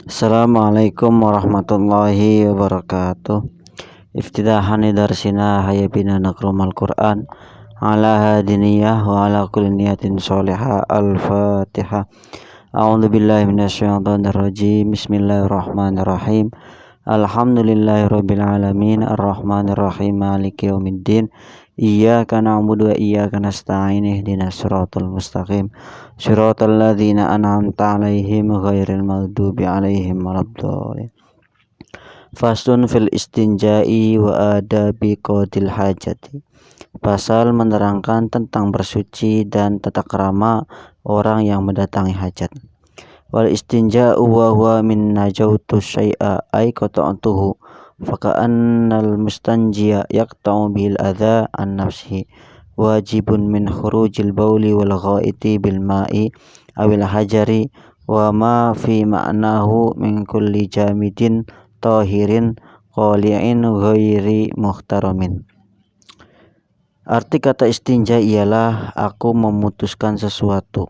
Assalamualaikum warahmatullahi wabarakatuh. Iftidahani darsina hayya bina nakrumal Qur'an ala hadiniyah wa ala kulli niyatin sholihah. Al-Fatihah. A'udzu billahi minasyaitonir rajim. Bismillahirrahmanirrahim. Alhamdulillahirabbil alamin arrahmanir rahim maliki yaumiddin. Iyyaka na'budu wa iyyaka nasta'in ihdinas siratal mustaqim siratal ladzina an'amta 'alaihim ghairil maghdubi 'alaihim waladdallin. Faslun fil istinja'i wa adabi qadil hajati. Pasal menerangkan tentang bersuci dan tata krama orang yang mendatangi hajat. Wal istinja'u wa huwa min najautu syai'a ay qata'tuhu faka'annal mustanjiya yaqta'u bil adha an nafsihi wajibun min khurujil bauli wal ghaiti bil ma'i awil hajari wa ma fi ma'nahu min kulli jamidin tahirin qali'in ghairi muhtaramin. Arti kata istinja ialah aku memutuskan sesuatu,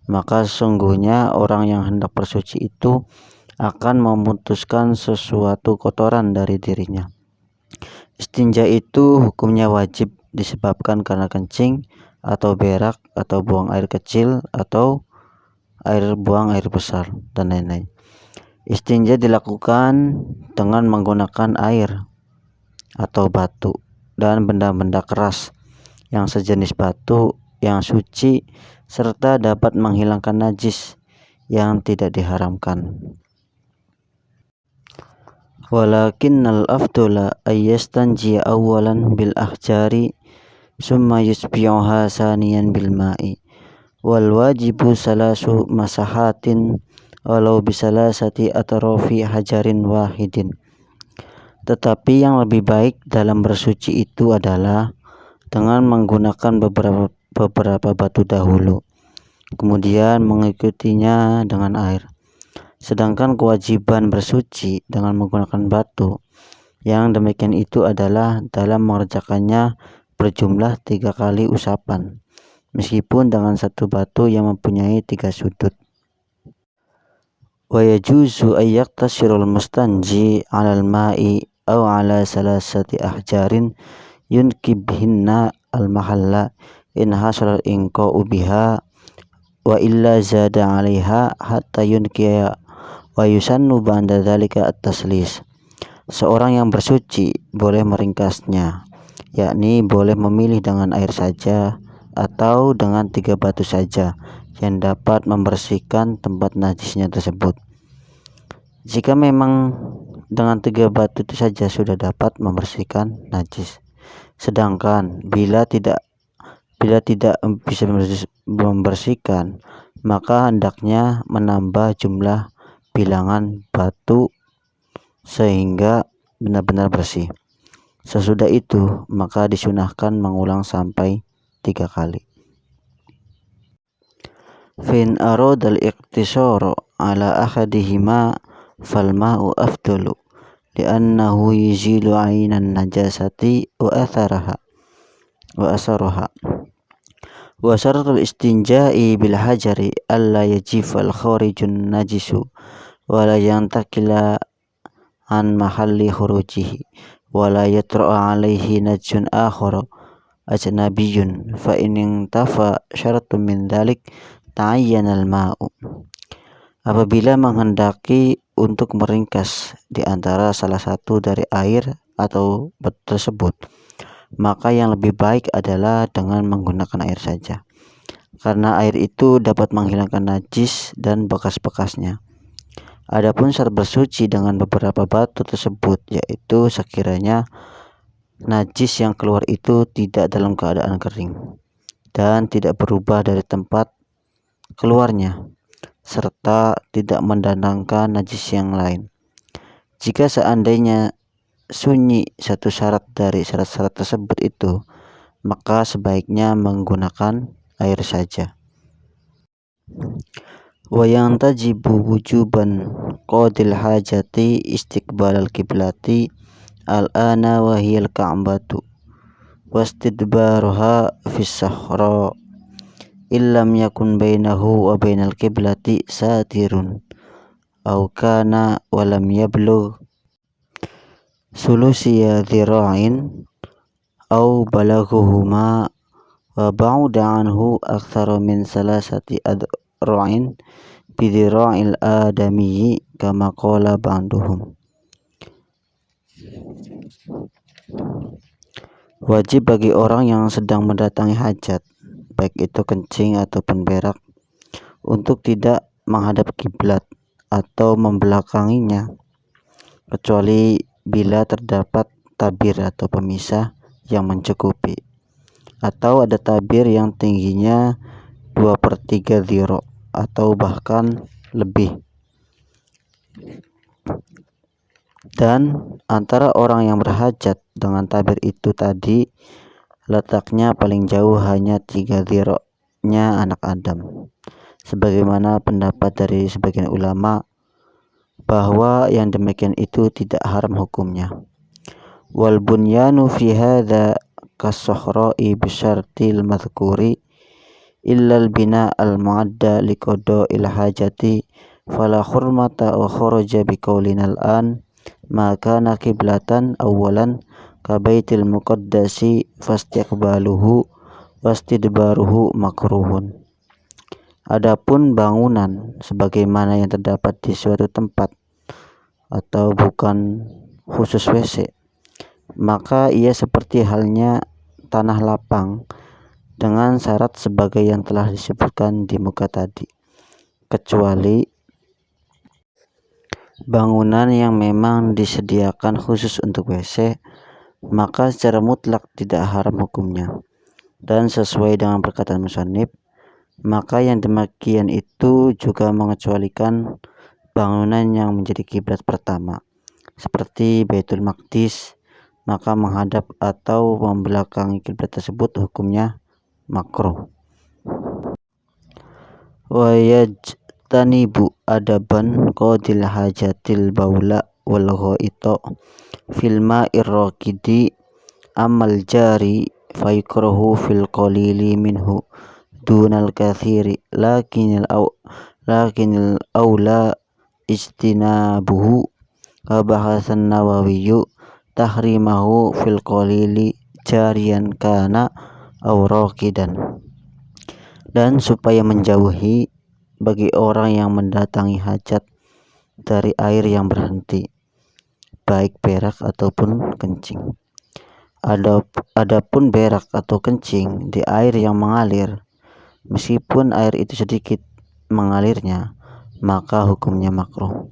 maka sesungguhnya orang yang hendak bersuci itu akan memutuskan sesuatu kotoran dari dirinya. Istinja itu hukumnya wajib disebabkan karena kencing atau berak atau buang air kecil atau buang air besar dan lain-lain. Istinja dilakukan dengan menggunakan air atau batu dan benda-benda keras yang sejenis batu yang suci serta dapat menghilangkan najis yang tidak diharamkan. Walakinnal afdala ayyastanjiya awwalan bil ahjari summa yusbi'uha saniyan bil ma'i wal wajibu salasu masahatin walau bisalasati atrafi hajarin wahidin. Tetapi yang lebih baik dalam bersuci itu adalah dengan menggunakan beberapa batu dahulu, kemudian mengikutinya dengan air. Sedangkan kewajiban bersuci dengan menggunakan batu yang demikian itu adalah dalam mengerjakannya berjumlah 3 kali usapan, meskipun dengan satu batu yang mempunyai 3 sudut. Wa yajuzu ayyaqtasirul mustanji 'alal ma'i aw 'ala salasati ahjarin yunkibhinna al-mahalla in hasal inqa'u biha wa illa zada 'alaiha hatta yunkiya wa yusannu ba'da dzalika at-taslis. Seorang yang bersuci boleh meringkasnya, yakni boleh memilih dengan air saja atau dengan 3 batu saja yang dapat membersihkan tempat najisnya tersebut. Jika memang dengan 3 batu itu saja sudah dapat membersihkan najis. Sedangkan bila tidak bisa membersihkan, maka hendaknya menambah jumlah bilangan batu sehingga benar-benar bersih. Sesudah itu maka disunahkan mengulang sampai 3 kali. Fin aradal iqtisara ala ahadihima fal ma'u afdalu li'annahu yuzilu 'ainan najasati wa atharaha wa syaratul istinja'i bil hajari alla yajifal kharijun najisu wa la yantakila an mahalli khurujihi wa la yatra'a alaihi najsun akhar ajnabiyyun fa in intafa syaratun min dhalik ta'ayyana al-ma'u. Apabila menghendaki untuk meringkas di antara salah satu dari air atau batu tersebut, maka yang lebih baik adalah dengan menggunakan air saja, karena air itu dapat menghilangkan najis dan bekas-bekasnya. Adapun syarat bersuci dengan beberapa batu tersebut yaitu sekiranya najis yang keluar itu tidak dalam keadaan kering dan tidak berubah dari tempat keluarnya serta tidak mendatangkan najis yang lain. Jika seandainya sunyi satu syarat dari syarat-syarat tersebut itu, maka sebaiknya menggunakan air saja. Wa yang tajibu wujuban qadil hajati istiqbalal kiblati al-ana wa hiyal ka'batu wastidbaruha fis sahra illam yakun bainahu wa bainal kiblati satirun au kana walam yablugh sulusiya dhira'in au balaghuhuma wa ba'uda anhu aktsara min salasati adra'in bidhira'il adamiyyi kama qala ba'duhum. Wajib bagi orang yang sedang mendatangi hajat, baik itu kencing ataupun berak, untuk tidak menghadap kiblat atau membelakanginya, kecuali bila terdapat tabir atau pemisah yang mencukupi, atau ada tabir yang tingginya 2/3 dhira atau bahkan lebih. Dan antara orang yang berhajat dengan tabir itu tadi letaknya paling jauh hanya 3 dhira-nya anak Adam, sebagaimana pendapat dari sebagian ulama bahwa yang demikian itu tidak haram hukumnya. Wal bunyanu fi hadza kas-sahra'i bisyartil madhkuri illa al-bina al-mu'adda liqada'il hajati fala hurmata wa kharaja biqaulina al-an ma kana qiblatan awwalan ka baitil muqaddasi fastiqbaluhu wastidbaruhu makruhun. Adapun bangunan sebagaimana yang terdapat di suatu tempat atau bukan khusus WC, maka ia seperti halnya tanah lapang dengan syarat sebagai yang telah disebutkan di muka tadi, kecuali bangunan yang memang disediakan khusus untuk WC, maka secara mutlak tidak haram hukumnya. Dan sesuai dengan perkataan musannif, maka yang demikian itu juga mengecualikan bangunan yang menjadi kiblat pertama, seperti Baitul Maqdis, maka menghadap atau membelakangi kiblat tersebut hukumnya makruh. Wa yajtanibu adaban qadil hajatil baula wal ghaita fil ma'ir raqidi amal jari fayukrahu fil qalili minhu dunal kathiri lakinil aula ijtinabuhu wa bahasan nawawiyyu tahrimahu fil qalili jariyan kana aw raqidan. Dan supaya menjauhi bagi orang yang mendatangi hajat dari air yang berhenti, baik berak ataupun kencing. Adapun berak atau kencing di air yang mengalir, meskipun air itu sedikit mengalirnya, maka hukumnya makruh.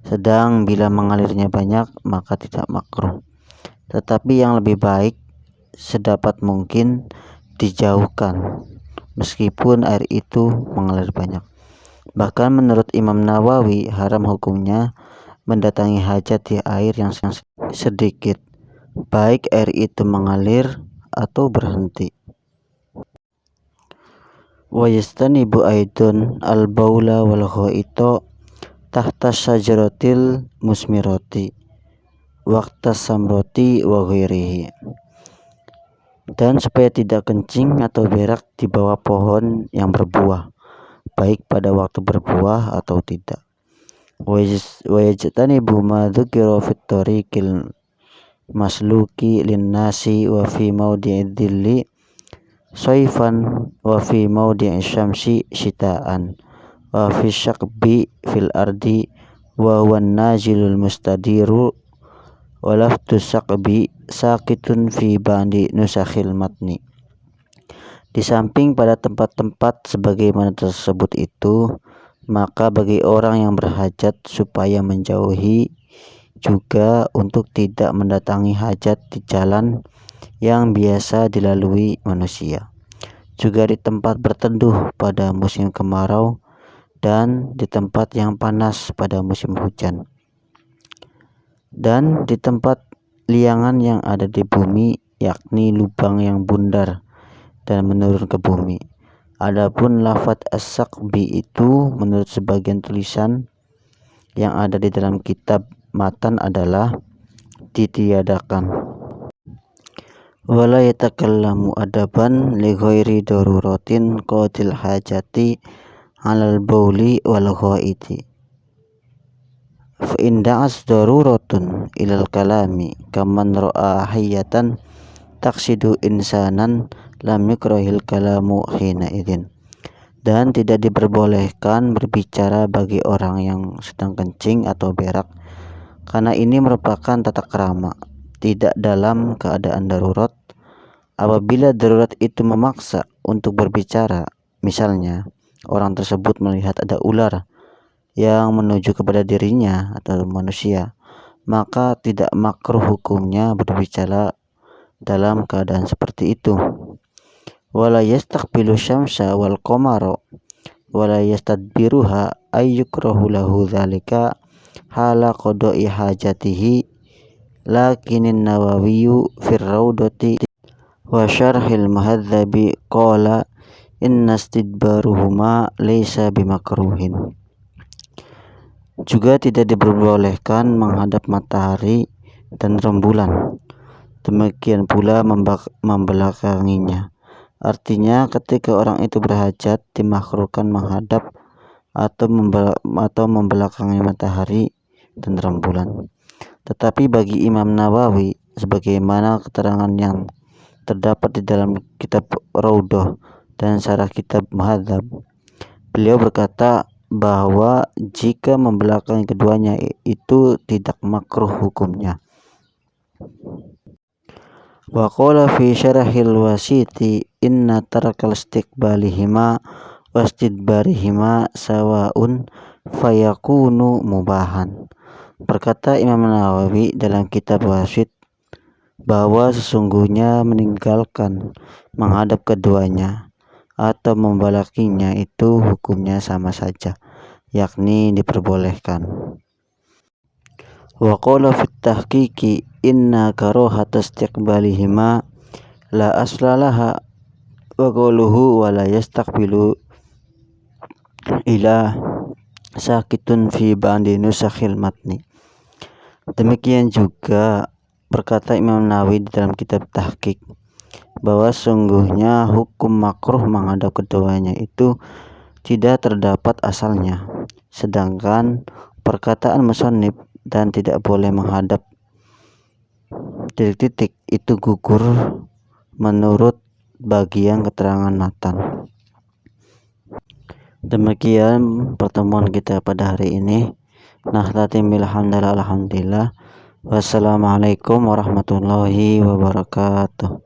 Sedang bila mengalirnya banyak, maka tidak makruh. Tetapi yang lebih baik sedapat mungkin dijauhkan meskipun air itu mengalir banyak. Bahkan menurut Imam Nawawi, haram hukumnya mendatangi hajat di air yang sedikit, baik air itu mengalir atau berhenti. Wa yastanibu aidun al-baula wal ghaita tahta syajaratil musmirati waqta samrati wa ghairihi. Dan supaya tidak kencing atau berak di bawah pohon yang berbuah, baik pada waktu berbuah atau tidak. Wa yajtanibu ma dzukira fit tariqil masluki linnasi wa fi mawdi'id dhilli saifan wa fi mawdi'i syamsi syita'an wa fi syaqbi fil ardi wa huwa najilul mustadiru wa laftu syaqbi sakitun fi ba'di nusakhil matni. Di samping pada tempat-tempat sebagaimana tersebut itu, maka bagi orang yang berhajat supaya menjauhi juga untuk tidak mendatangi hajat di jalan yang biasa dilalui manusia, juga di tempat berteduh pada musim kemarau dan di tempat yang panas pada musim hujan, dan di tempat liangan yang ada di bumi, yakni lubang yang bundar dan menurun ke bumi. Adapun lafaz as-saqbi itu menurut sebagian tulisan yang ada di dalam kitab matan adalah ditiadakan. Wala yatakallamu adaban li ghairi daruratin qadil hajati alal bauli wal ghaiti. fa in da'as daruratun ilal kalami kaman ra'a hayyatan taksidu insanan lam yukrahil kalamu hina idin. Dan tidak diperbolehkan berbicara bagi orang yang sedang kencing atau berak, karena ini merupakan tata krama, tidak dalam keadaan darurat. Apabila darurat itu memaksa untuk berbicara, misalnya orang tersebut melihat ada ular yang menuju kepada dirinya atau manusia, maka tidak makruh hukumnya berbicara dalam keadaan seperti itu. Wala yastaqbilu syamsa wal qamara wala yastadbiruha ayyukrahu lahu dzalika hala qada'i hajatihi. Lakinin Nawawiyu fir raudati wa syarhil muhadzabi qala inna istidbaruhuma laysa bimakruhin. Juga tidak diperbolehkan menghadap matahari dan rembulan, demikian pula membelakanginya. Artinya ketika orang itu berhajat dimakruhkan menghadap atau membelakangi matahari dan rembulan. Tetapi bagi Imam Nawawi, sebagaimana keterangan yang terdapat di dalam kitab Raudhah dan syarah kitab Muhadzab, beliau berkata bahwa jika membelakangi keduanya itu tidak makruh hukumnya. Wa qala fi syarahil wasiti inna tarakal istiqbalihima wastidbarihima sawaun fayakunu mubahan. Berkata Imam Nawawi dalam kitab Wasit bahwa sesungguhnya meninggalkan menghadap keduanya atau membelakanginya itu hukumnya sama saja, yakni diperbolehkan. Wa qala fit tahqiqi inna karahata istiqbalihima la aslalaha wa qawluhu wa la yastaqbilu ila sakitun fi ba'di nusakhil matni. Demikian juga berkata Imam Nawawi di dalam kitab Tahqiq bahwa sungguhnya hukum makruh menghadap keduanya itu tidak terdapat asalnya, sedangkan perkataan musannif dan tidak boleh menghadap titik-titik itu gugur menurut bagian keterangan matan. Demikian pertemuan kita pada hari ini. Alhamdulillah. Wassalamualaikum warahmatullahi wabarakatuh.